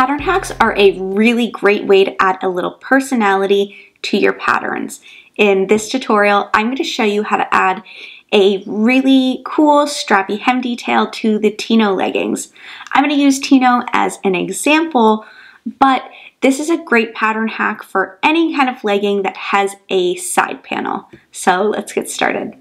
Pattern hacks are a really great way to add a little personality to your patterns. In this tutorial, I'm going to show you how to add a really cool strappy hem detail to the Tino leggings. I'm going to use Tino as an example, but this is a great pattern hack for any kind of legging that has a side panel. So let's get started.